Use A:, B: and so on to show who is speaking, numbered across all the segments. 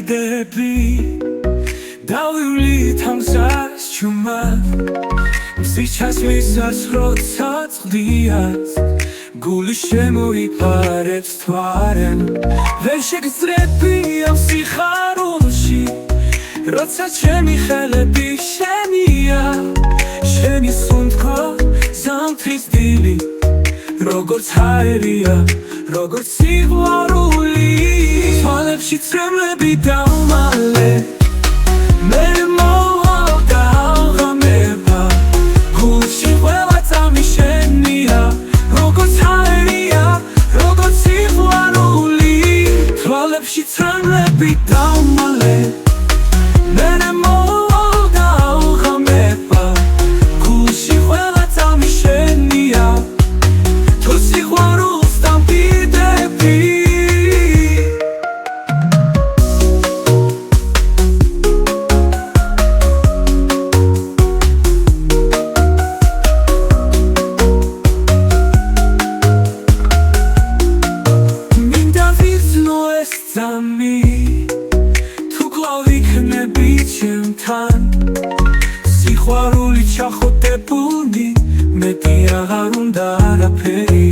A: კიდები დავივლით ამ გზას ჩუმად მზის მისას როცა წყდიათ გული შემოიფარებს თვარენ ვერ შეგძლებდი ამ სიხარულში როცა ჩემი ხელები შენია შენი სუნთქვა ზამთრის დილი როგორც ჰაერია როგორც სიყვარული თვალებში წრემლები დავმალე მე მოვდა აღამება გულში ყველა წამი შენია როგორც ჰაერია როგორც სიყვარული თვალებში წრემლები დავმალე მე მოვდა აღამება გულში ყველა წამი შენია თუ სიყვარულს დამყიდები სიყვარული ჩახոտებული მეტი აღარ უნდა არაფერი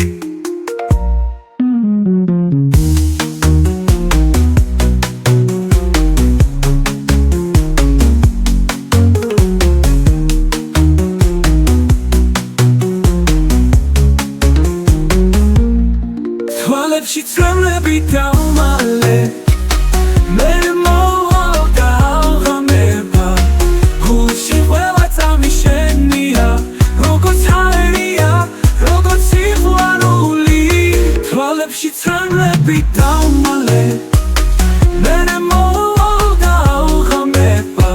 A: თვალებში წრემლები დავმალე მე მოვდა აღამება გულში ყველა წამი შენია როგორც ჰაერია როგორც სიყვარული თვალებში წრემლები დავმალე მე მოვდა აღამება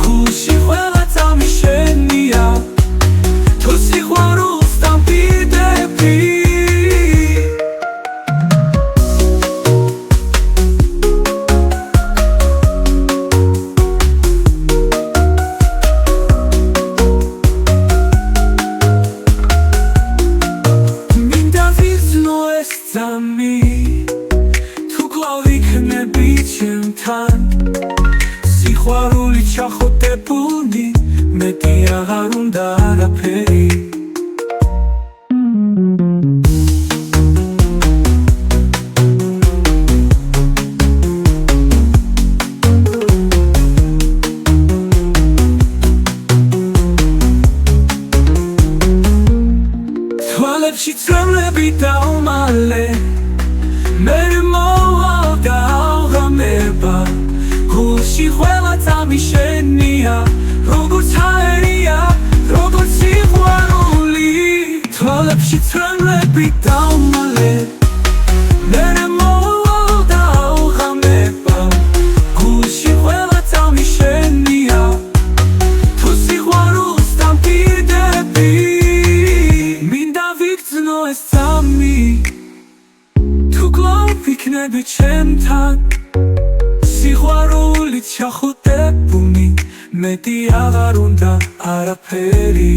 A: გულში ყველა წამი შენია თუ სიყვარულს დამყიდები თუ კვლავ იქნები ჩემთან სიყვარული ჩახոտებული მეტი აღარ უნდა არაფერი თვალებში წრემლები დავმალე მე მოვდა აღამება გულში ყველა წამი შენია როგორც ჰაერია როგორც სიყვარული თვალებში წრემლები დავმალე მე მოვდა აღამება გულში ყველა წამი შენია თუ სიყვარულს დამყიდები ეს წამი თუ კვლავ იქნები ჩემთან სიყვარული ჩახუტებული მეტი აღარ უნდა არაფერი